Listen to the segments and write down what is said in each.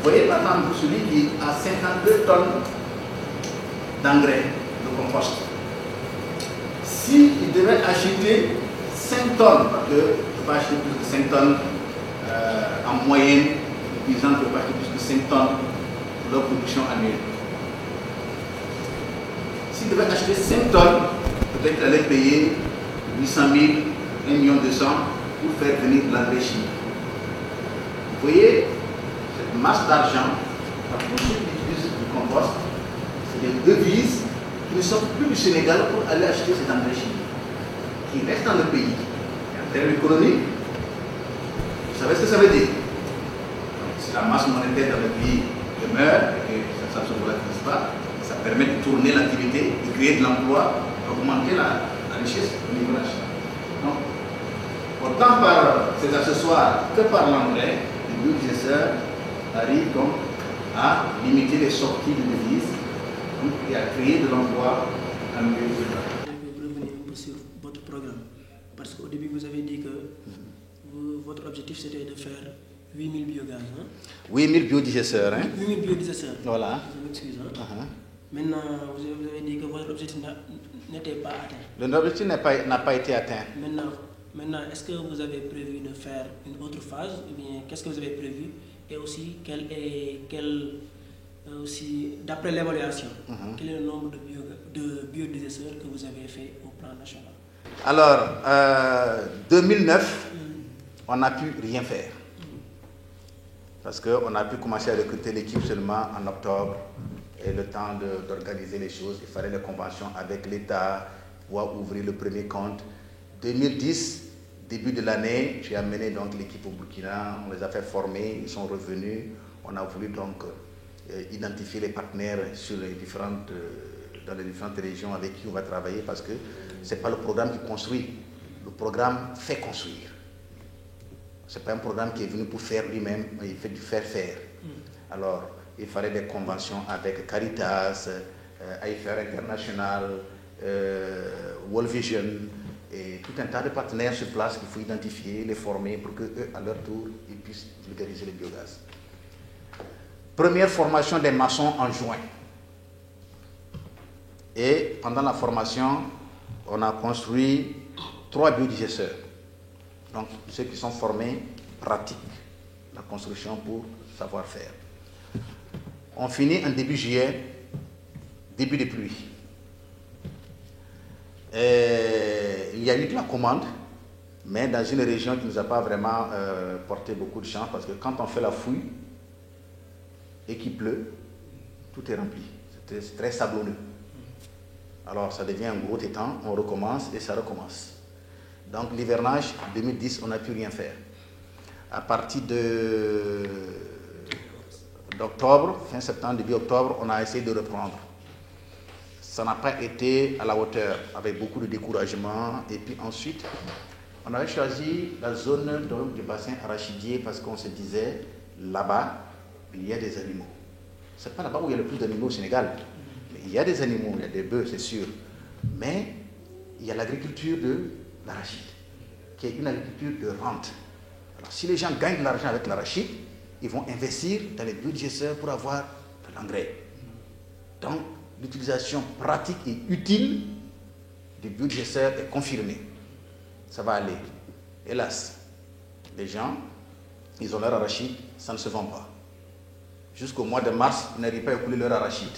Vous voyez, par exemple, celui qui a 52 tonnes d'engrais, de compost, s'il devait acheter 5 tonnes, parce que je ne peux pas acheter plus de 5 tonnes en moyenne, les paysans ne peuvent pas acheter plus de 5 tonnes pour leur production annuelle. S'il devait acheter 5 tonnes, peut-être qu'il allait payer 800 000, 1 200 000 pour faire venir de l'engrais chimique. Vous voyez, cette masse d'argent, pour tous ceux qui utilisent du compost, c'est des devises qui ne sortent plus du Sénégal pour aller acheter cet engrais chimique, qui reste dans le pays. Et en termes économiques, vous savez ce que ça veut dire. Si la masse monétaire dans le pays demeure et que ça ne se volatilise pas, ça permet de tourner l'activité, de créer de l'emploi, d'augmenter la richesse au niveau national. Donc, autant par ces accessoires que par l'engrais, les biodigesteur arrivent donc à limiter les sorties de devises et à créer de l'emploi en milieu rural. Je vais revenir un peu sur votre programme, parce qu'au début vous avez dit que votre objectif c'était de faire 8000 biogaz. Hein? 8000 biodigesteurs. Hein? 8000 biodigesteurs. Voilà. Je m'excuse. Hein? Maintenant, vous avez dit que votre objectif n'était pas atteint. L'objectif n'a pas été atteint. Maintenant est-ce que vous avez prévu de faire une autre phase ou bien qu'est-ce que vous avez prévu? Et aussi, aussi d'après l'évaluation, quel est le nombre de biodigesteurs que vous avez fait au plan national? Alors, 2009, on n'a pu rien faire. Parce qu'on a pu commencer à recruter l'équipe seulement en octobre. Et le temps d'organiser les choses, il fallait les conventions avec l'État, pouvoir ouvrir le premier compte. 2010, début de l'année, j'ai amené donc l'équipe au Burkina, on les a fait former, ils sont revenus. On a voulu donc identifier les partenaires sur les dans les différentes régions avec qui on va travailler, parce que ce n'est pas le programme qui construit, le programme fait construire. Ce n'est pas un programme qui est venu pour faire lui-même, mais il fait du faire-faire. Alors, il fallait des conventions avec Caritas, AIFR International, World Vision, et tout un tas de partenaires sur place qu'il faut identifier, les former pour qu'eux, à leur tour, ils puissent vulgariser le biogaz. Première formation des maçons en juin. Et pendant la formation, on a construit 3 biodigesteurs. Donc, ceux qui sont formés pratiquent la construction pour savoir faire. On finit en début juillet, début de pluie. Il y a eu de la commande, mais dans une région qui ne nous a pas vraiment porté beaucoup de chance, parce que quand on fait la fouille et qu'il pleut, tout est rempli. C'est très sablonneux. Alors ça devient un gros étang, on recommence et ça recommence. Donc l'hivernage 2010, on n'a pu rien faire. À partir d'octobre, fin septembre, début octobre, on a essayé de reprendre. Ça n'a pas été à la hauteur, avec beaucoup de découragement. Et puis ensuite, on avait choisi la zone du bassin arachidier parce qu'on se disait, là-bas, il y a des animaux. Ce n'est pas là-bas où il y a le plus d'animaux au Sénégal. Mais il y a des animaux, il y a des bœufs, c'est sûr. Mais il y a l'agriculture de l'arachide, qui est une agriculture de rente. Alors si les gens gagnent de l'argent avec l'arachide, ils vont investir dans les biodigesteurs pour avoir de l'engrais. Donc, l'utilisation pratique et utile du biodigesteurs est confirmée. Ça va aller. Hélas, les gens, ils ont leur arachide, ça ne se vend pas. Jusqu'au mois de mars, ils n'arrivent pas à écouler leur arachide.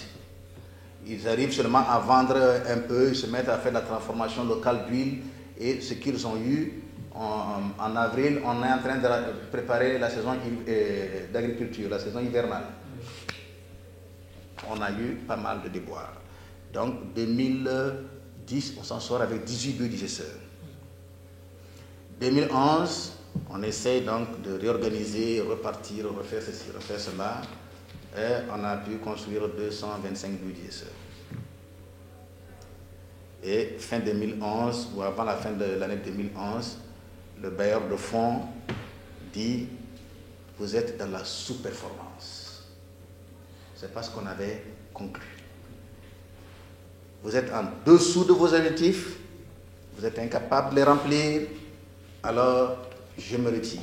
Ils arrivent seulement à vendre un peu, ils se mettent à faire la transformation locale d'huile, et ce qu'ils ont eu en avril, on est en train de préparer la saison d'agriculture, la saison hivernale. On a eu pas mal de déboires. Donc 2010, on s'en sort avec 18 biodigesteurs. 2011, on essaye donc de réorganiser, repartir, refaire ceci, refaire cela. Et on a pu construire 225 biodigesteurs. Et fin 2011, ou avant la fin de l'année 2011, le bailleur de fonds dit, vous êtes dans la sous-performance. C'est pas ce qu'on avait conclu. Vous êtes en dessous de vos objectifs, vous êtes incapable de les remplir, alors je me retire.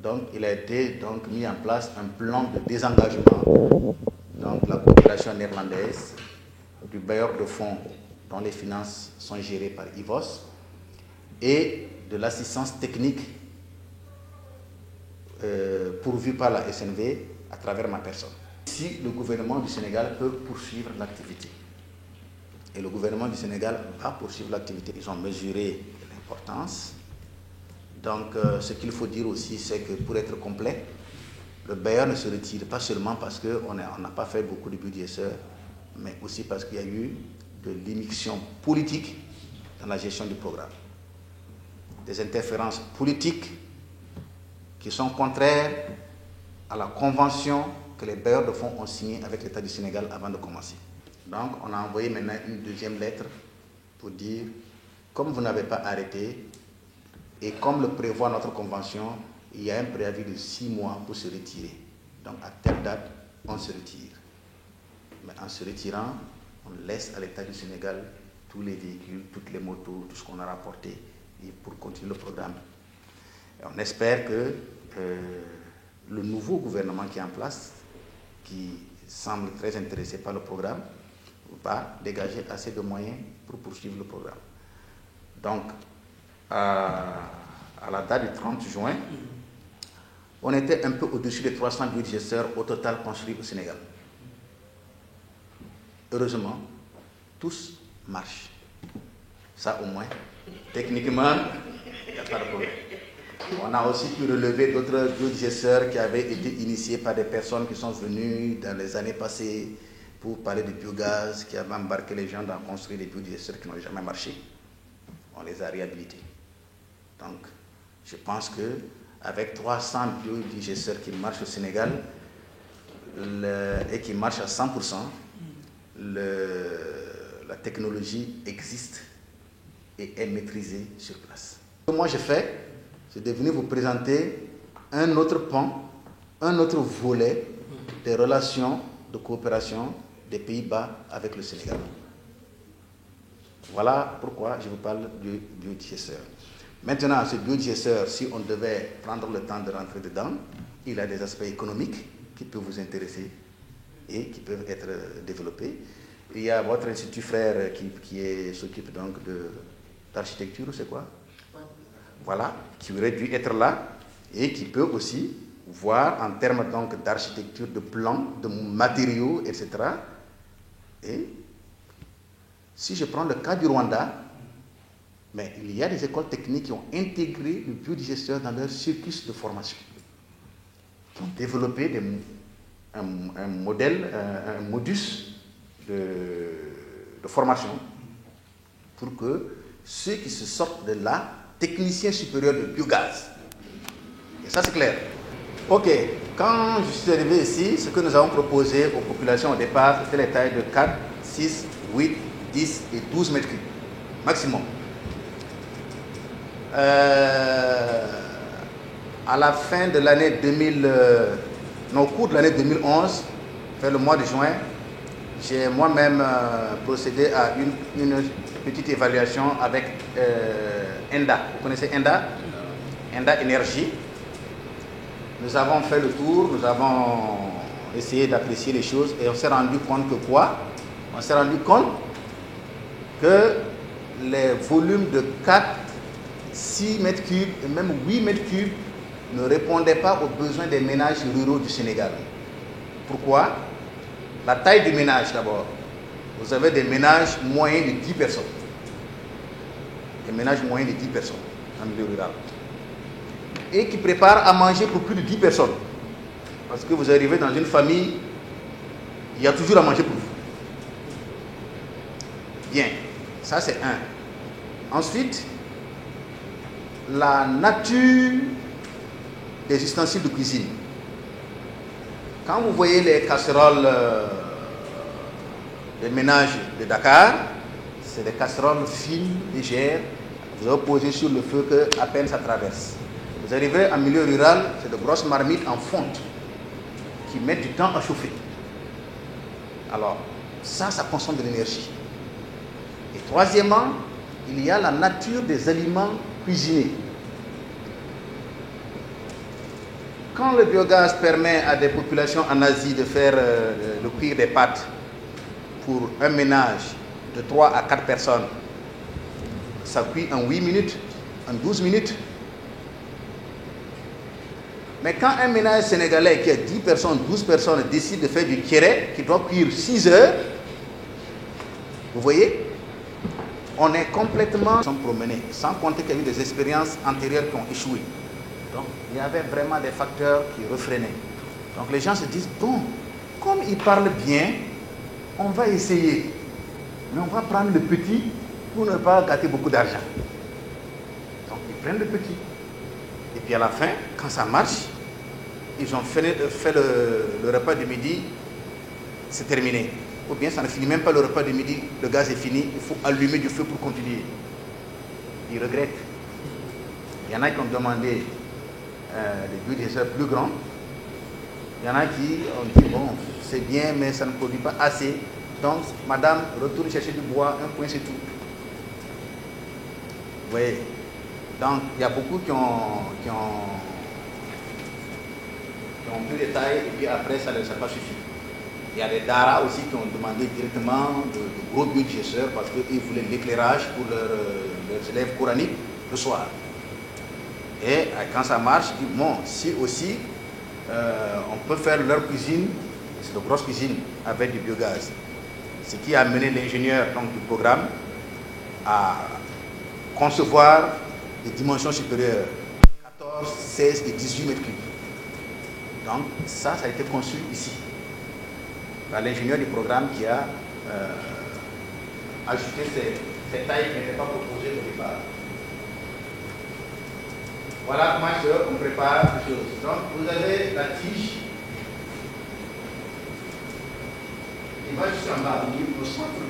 Donc, il a été mis en place un plan de désengagement. Donc, la coopération néerlandaise, du bailleur de fonds dont les finances sont gérées par IVOS et de l'assistance technique pourvue par la SNV à travers ma personne. Si le gouvernement du Sénégal peut poursuivre l'activité, et le gouvernement du Sénégal va poursuivre l'activité, ils ont mesuré l'importance. Donc, ce qu'il faut dire aussi, c'est que pour être complet, le bailleur ne se retire pas seulement parce qu'on n'a pas fait beaucoup de budget, mais aussi parce qu'il y a eu de l'immixtion politique dans la gestion du programme. Des interférences politiques qui sont contraires à la convention que les bailleurs de fonds ont signée avec l'État du Sénégal avant de commencer. Donc, on a envoyé maintenant une deuxième lettre pour dire, comme vous n'avez pas arrêté, et comme le prévoit notre convention, il y a un préavis de 6 mois pour se retirer. Donc, à telle date, on se retire. Mais en se retirant, on laisse à l'État du Sénégal tous les véhicules, toutes les motos, tout ce qu'on a rapporté et pour continuer le programme. Et on espère que le nouveau gouvernement qui est en place, qui semble très intéressé par le programme, va dégager assez de moyens pour poursuivre le programme. Donc, à la date du 30 juin, on était un peu au-dessus des 300 biodigesteurs au total construits au Sénégal. Heureusement, tous marchent. Ça au moins, techniquement, il n'y a pas de problème. On a aussi pu relever d'autres biodigesteurs qui avaient été initiés par des personnes qui sont venues dans les années passées pour parler de biogaz, qui avaient embarqué les gens dans construire des biodigesteurs qui n'ont jamais marché. On les a réhabilités. Donc, je pense qu'avec 300 biodigesteurs qui marchent au Sénégal et qui marchent à 100%, la technologie existe et est maîtrisée sur place. Ce que moi j'ai fait, c'est de venir vous présenter un autre pan, un autre volet des relations de coopération des Pays-Bas avec le Sénégal. Voilà pourquoi je vous parle du biodigesteur. Maintenant, ce biodigesteur, si on devait prendre le temps de rentrer dedans, il a des aspects économiques qui peuvent vous intéresser et qui peuvent être développés. Il y a votre institut frère qui s'occupe donc d'architecture, c'est quoi? Voilà, qui aurait dû être là et qui peut aussi voir en termes donc d'architecture, de plans, de matériaux, etc. Et si je prends le cas du Rwanda, mais il y a des écoles techniques qui ont intégré le biodigesteur dans leur circuit de formation, qui ont développé un modèle, un modus de formation pour que ceux qui se sortent de là, techniciens supérieurs de biogaz. Et ça c'est clair. Ok, quand je suis arrivé ici, ce que nous avons proposé aux populations au départ, c'était les tailles de 4, 6, 8, 10 et 12 mètres cubes, maximum. À la fin de l'année au cours de l'année 2011, vers le mois de juin, j'ai moi-même procédé à une petite évaluation avec ENDA. Vous connaissez ENDA? ENDA Énergie. Nous avons fait le tour, nous avons essayé d'apprécier les choses et on s'est rendu compte que quoi? On s'est rendu compte que les volumes de 4, 6 mètres cubes et même 8 mètres cubes ne répondaient pas aux besoins des ménages ruraux du Sénégal. Pourquoi? La taille du ménage d'abord. Vous avez des ménages moyens de 10 personnes. Des ménages moyens de 10 personnes en milieu rural. Et qui préparent à manger pour plus de 10 personnes. Parce que vous arrivez dans une famille, il y a toujours à manger pour vous. Bien, ça c'est un. Ensuite, la nature des ustensiles de cuisine. Quand vous voyez les casseroles des ménages de Dakar, c'est des casseroles fines, légères. Vous avez posé sur le feu que à peine ça traverse. Vous arrivez en milieu rural, c'est de grosses marmites en fonte qui mettent du temps à chauffer. Alors, ça consomme de l'énergie. Et troisièmement, il y a la nature des aliments cuisinés. quand le biogaz permet à des populations en Asie de faire le cuire des pâtes pour un ménage de 3 à 4 personnes, ça cuit en 8 minutes, en 12 minutes. Mais quand un ménage sénégalais qui a 10 personnes, 12 personnes décide de faire du kéré, qui doit cuire 6 heures, vous voyez, on est complètement promené, sans compter qu'il y a eu des expériences antérieures qui ont échoué. Donc, il y avait vraiment des facteurs qui refrénaient. Donc, les gens se disent, bon, comme ils parlent bien, on va essayer. Mais on va prendre le petit pour ne pas gâter beaucoup d'argent. Donc, ils prennent le petit. Et puis, à la fin, quand ça marche, ils ont fait le repas de midi, c'est terminé. Ou bien ça ne finit même pas le repas de midi, le gaz est fini, il faut allumer du feu pour continuer. Ils regrettent. Il y en a qui ont demandé des budgets plus grands. Il y en a qui ont dit, bon, c'est bien, mais ça ne produit pas assez. Donc, madame, retourne chercher du bois, un point, c'est tout. Vous voyez. Donc, il y a beaucoup qui ont plus de taille, et puis après, ça ne leur a pas suffi. Il y a des daras aussi qui ont demandé directement de gros budgets parce qu'ils voulaient l'éclairage pour leurs élèves coraniques le soir. Et quand ça marche, bon, si aussi on peut faire leur cuisine, c'est de grosse cuisine avec du biogaz. Ce qui a amené l'ingénieur du programme à concevoir des dimensions supérieures, 14, 16 et 18 mètres cubes. Donc ça a été conçu ici, par l'ingénieur du programme qui a ajouté ces tailles qui n'étaient pas proposées au départ. Voilà comment on prépare les choses. Donc vous avez la tige qui va jusqu'en bas, au centre du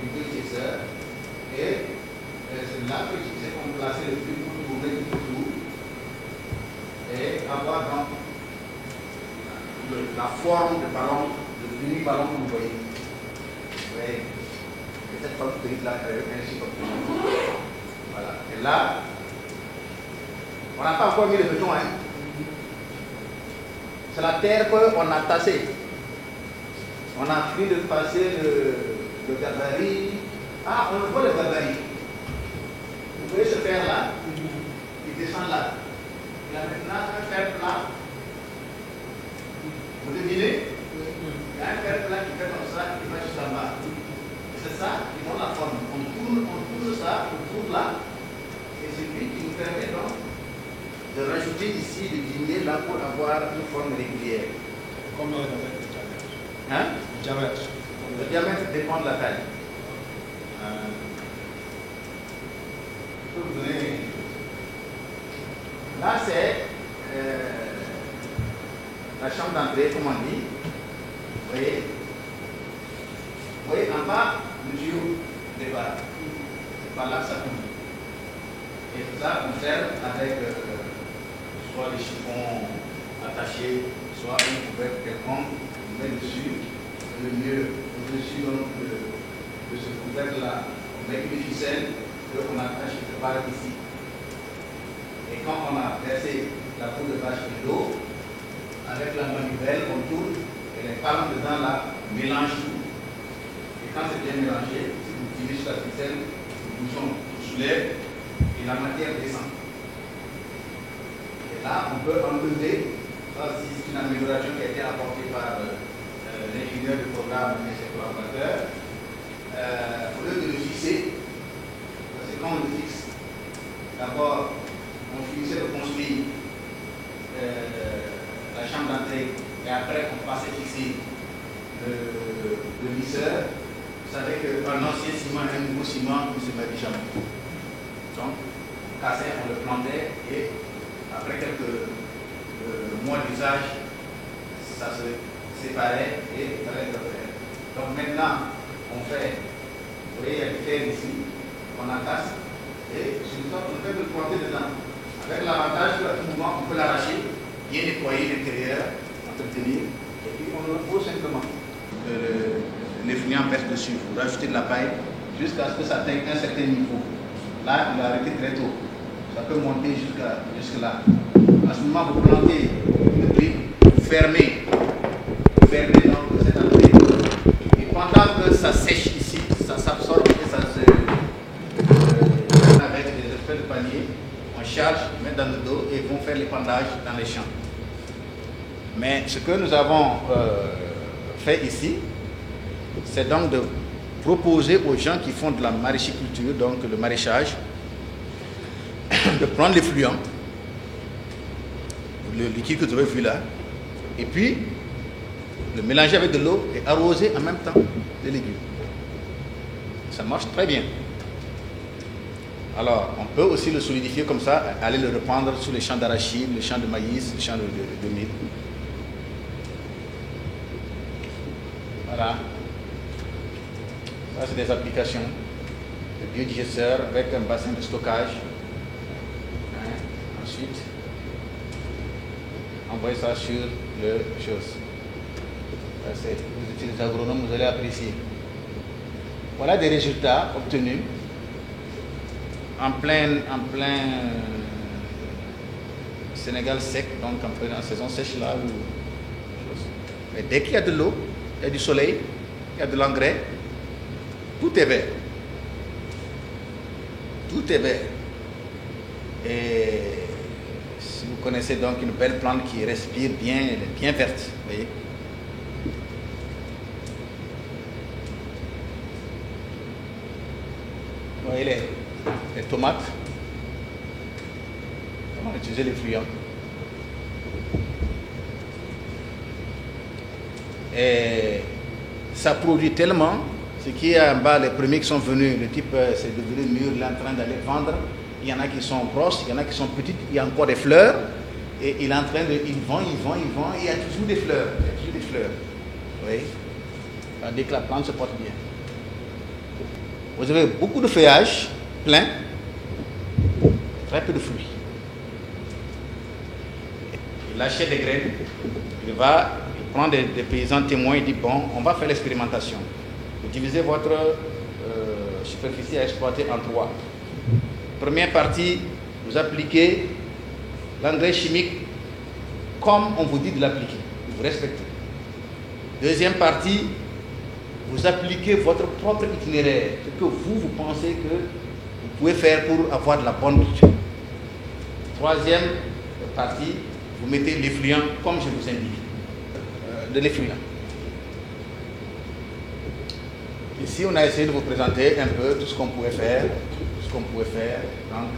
biogazeur. Et c'est là que on peut placer le fil pour tourner tout autour et avoir donc la forme de ballon, de mini-ballon que vous voyez. Et cette forme de là, ainsi comme ça. Voilà. Et là, on n'a pas encore mis le béton. Hein. C'est la terre qu'on a tassée. On a fini de passer le gabarit. Ah, on voit le gabarit. Vous voyez ce fer-là, il descend là. Il y a maintenant un fer plat. Vous devinez? Il y a un fer plat qui fait comme ça, qui va jusqu'en bas. C'est ça qui donne la forme. On tourne ça, on tourne là. Et c'est lui qui nous permet donc de rajouter ici, de diminuer là pour avoir une forme régulière. Combien de diamètre? Hein? Le diamètre. Le diamètre dépend de la taille. Je peux vous donner. Là, c'est la chambre d'entrée, comme on dit. Vous voyez en bas, le tuyau de bas. C'est par là que ça tombe. Et tout ça, on sert avec soit des chiffons attachés, soit une couverture quelconque, on met dessus. Le mieux, au-dessus de ce couvercle-là, on met une ficelle qu'on attache quelque part ici. Et quand on a versé la peau de vache de l'eau, avec la manivelle, on tourne et les palmes dedans là mélangent tout. Et quand c'est bien mélangé, si vous tirez sur la ficelle, le bouchon soulève et la matière descend. Et là, on peut enlever, ça c'est une amélioration qui a été apportée par l'ingénieur du programme et ses collaborateurs. Au lieu de le fixer, parce que quand on le fixe, d'abord, on finissait de construire la chambre d'entrée et après on passait fixer le lisseur. Vous savez qu'un ancien ciment et un nouveau ciment ne se met jamais. Donc, on cassait, on le plantait et après quelques mois d'usage, ça se séparait et il fallait le faire. Donc maintenant, on fait, vous voyez, il y a du fer ici, on attache et sur le top, on peut le planter dedans. Avec l'avantage qu'à tout moment, on peut l'arracher, bien nettoyer l'intérieur, entretenir, et puis on le pose simplement. Les fouillants percent dessus, vous rajoutez de la paille jusqu'à ce que ça atteigne un certain niveau. Là, il a arrêté très tôt. ça peut monter jusque là. À ce moment, vous plantez une brique, vous fermez donc cette entrée. Et pendant que ça sèche ici, ça s'absorbe et ça se... avec des espèces de paniers, on charge, on met dans le dos et vont faire l'épandage dans les champs. Mais ce que nous avons fait ici, c'est donc de proposer aux gens qui font de la maraîchiculture, donc le maraîchage, de prendre l'effluent, le liquide que vous avez vu là, et puis le mélanger avec de l'eau et arroser en même temps les légumes. Ça marche très bien. Alors, on peut aussi le solidifier comme ça, aller le répandre sur les champs d'arachide, les champs de maïs, les champs de mil. Voilà. Ça, c'est des applications de biodigesteurs avec un bassin de stockage. Ensuite, envoyer ça sur le chose. Vous étiez des agronomes, vous allez apprécier. Voilà des résultats obtenus en plein Sénégal sec, donc en saison sèche là. Mais dès qu'il y a de l'eau, il y a du soleil, il y a de l'engrais, tout est vert. Tout est vert. Et si vous connaissez donc une belle plante qui respire bien, elle est bien verte, vous voyez. Vous voyez les tomates. On va utiliser les fluents. Et ça produit tellement, ce qui est en bas, les premiers qui sont venus, le type c'est devenu mûr, il est en train d'aller vendre. Il y en a qui sont grosses, il y en a qui sont petites, il y a encore des fleurs. Et il est en train de... Il vend, et il y a toujours des fleurs. Il y a toujours des fleurs. Oui. Dès que la plante se porte bien. Vous avez beaucoup de feuillage, plein, très peu de fruits. Il achète des graines, il prend des paysans témoins, il dit bon, on va faire l'expérimentation. Vous divisez votre superficie à exploiter en 3. Première partie, vous appliquez l'engrais chimique comme on vous dit de l'appliquer. Vous respectez. Deuxième partie, vous appliquez votre propre itinéraire, ce que vous pensez que vous pouvez faire pour avoir de la bonne culture. Troisième partie, vous mettez l'effluent comme je vous indique. De l'effluent. Ici, on a essayé de vous présenter un peu tout ce qu'on pouvait faire. Donc,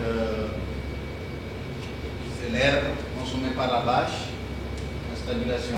c'est l'herbe consommée par la vache, la stabulation.